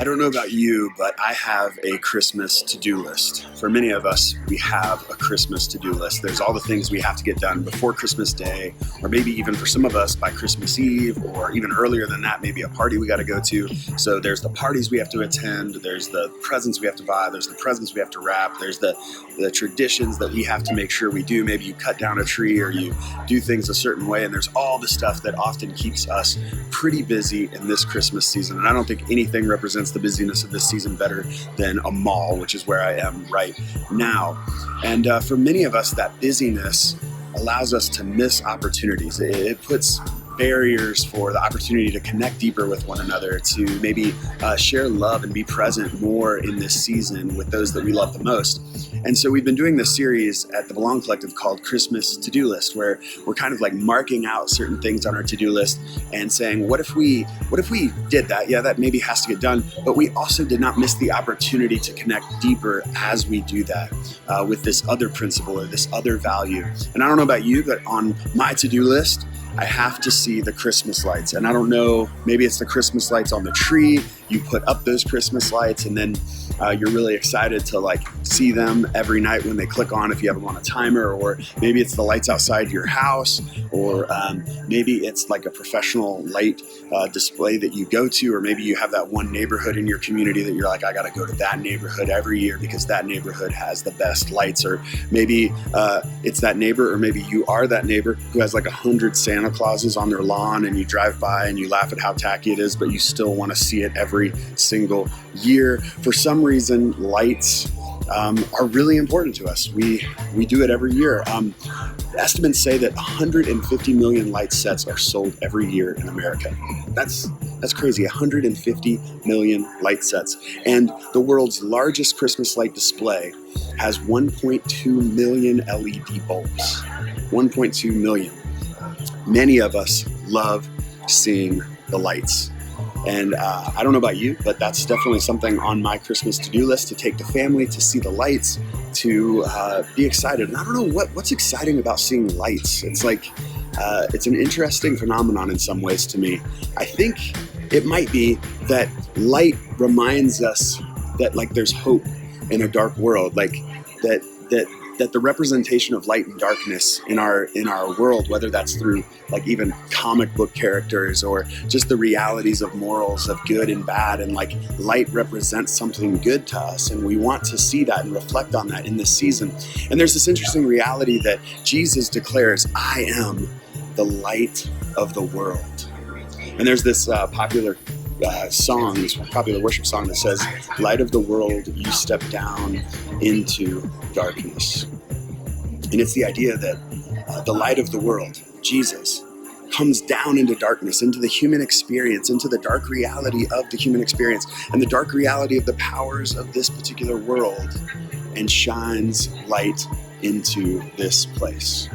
don't know about you, but I have a Christmas to-do list. For many of us, we have a Christmas to-do list. There's all the things we have to get done before Christmas Day, or maybe even for some of us by Christmas Eve, or even earlier than that, maybe a party we got to go to. So there's the parties we have to attend, there's the presents we have to buy, there's the presents we have to wrap, there's the traditions that we have to make sure we do. Maybe you cut down a tree or you do things a certain way, and there's all the stuff that often keeps us pretty busy in this Christmas season. And I don't think anything represents the busyness of this season better than a mall, which is where I am right now. And for many of us, that busyness allows us to miss opportunities. It puts barriers for the opportunity to connect deeper with one another, to maybe share love and be present more in this season with those that we love the most. And so we've been doing this series at the Belong Collective called Christmas To-Do List, where we're kind of like marking out certain things on our to-do list and saying, what if we did that? Yeah, that maybe has to get done, but we also did not miss the opportunity to connect deeper as we do that with this other principle or this other value. And I don't know about you, but on my to-do list, I have to see the Christmas lights. And I don't know, maybe it's the Christmas lights on the tree. You put up those Christmas lights and then you're really excited to like see them every night when they click on if you have them on a timer, or maybe it's the lights outside your house, or maybe it's like a professional light display that you go to, or maybe you have that one neighborhood in your community that you're like, I gotta go to that neighborhood every year because that neighborhood has the best lights. Or maybe it's that neighbor, or maybe you are that neighbor who has like 100 Santa Clauses on their lawn, and you drive by and you laugh at how tacky it is, but you still want to see it every single year. For some reason, lights are really important to us. We do it every year. Estimates say that 150 million light sets are sold every year in America. That's crazy, 150 million light sets. And the world's largest Christmas light display has 1.2 million LED bulbs. 1.2 million. Many of us love seeing the lights. And I don't know about you, but that's definitely something on my Christmas to-do list, to take the family to see the lights, to be excited. And I don't know what's exciting about seeing lights. It's like, it's an interesting phenomenon in some ways to me. I think it might be that light reminds us that like there's hope in a dark world, like that the representation of light and darkness in our world, whether that's through like even comic book characters or just the realities of morals of good and bad, and like light represents something good to us, and we want to see that and reflect on that in this season. And there's this interesting reality that Jesus declares, I am the light of the world. And there's this popular worship song that says, light of the world, you step down into darkness. And it's the idea that the light of the world, Jesus, comes down into darkness, into the human experience, into the dark reality of the human experience and the dark reality of the powers of this particular world, and shines light into this place.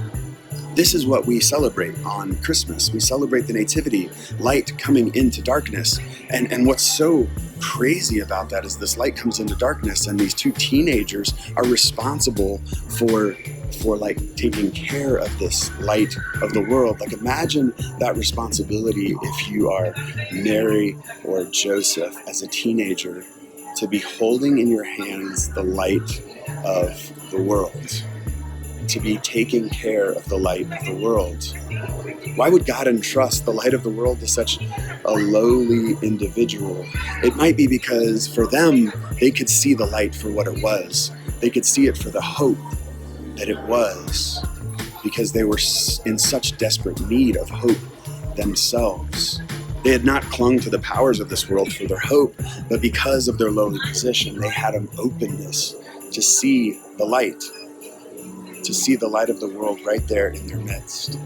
This is what we celebrate on Christmas. We celebrate the nativity, light coming into darkness. And what's so crazy about that is this light comes into darkness, and these two teenagers are responsible for like taking care of this light of the world. Like imagine that responsibility if you are Mary or Joseph as a teenager, to be holding in your hands the light of the world, to be taking care of the light of the world. Why would God entrust the light of the world to such a lowly individual? It might be because for them, they could see the light for what it was. They could see it for the hope that it was, because they were in such desperate need of hope themselves. They had not clung to the powers of this world for their hope, but because of their lowly position, they had an openness to see the light, to see the light of the world right there in their midst.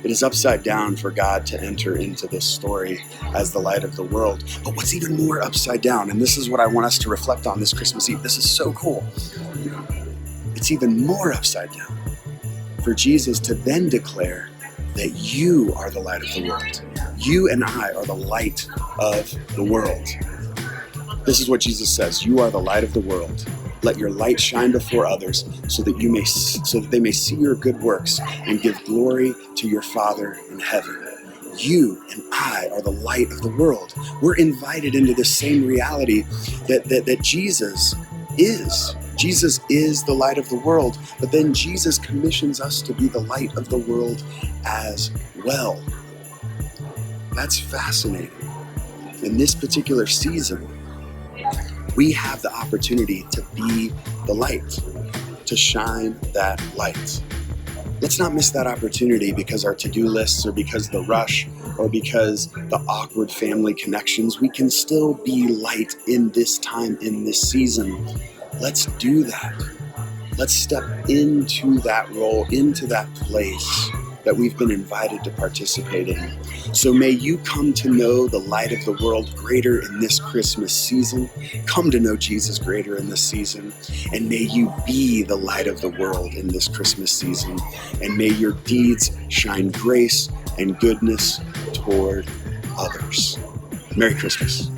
It is upside down for God to enter into this story as the light of the world. But what's even more upside down, and this is what I want us to reflect on this Christmas Eve, this is so cool. It's even more upside down for Jesus to then declare that you are the light of the world. You and I are the light of the world. This is what Jesus says, you are the light of the world. Let your light shine before others so that they may see your good works and give glory to your Father in heaven. You and I are the light of the world. We're invited into the same reality that Jesus is. Jesus is the light of the world, but then Jesus commissions us to be the light of the world as well. That's fascinating. In this particular season, we have the opportunity to be the light, to shine that light. Let's not miss that opportunity because our to-do lists or because the rush or because the awkward family connections. We can still be light in this time, in this season. Let's do that. Let's step into that role, into that place that we've been invited to participate in. So may you come to know the light of the world greater in this Christmas season. Come to know Jesus greater in this season. And may you be the light of the world in this Christmas season. And may your deeds shine grace and goodness toward others. Merry Christmas.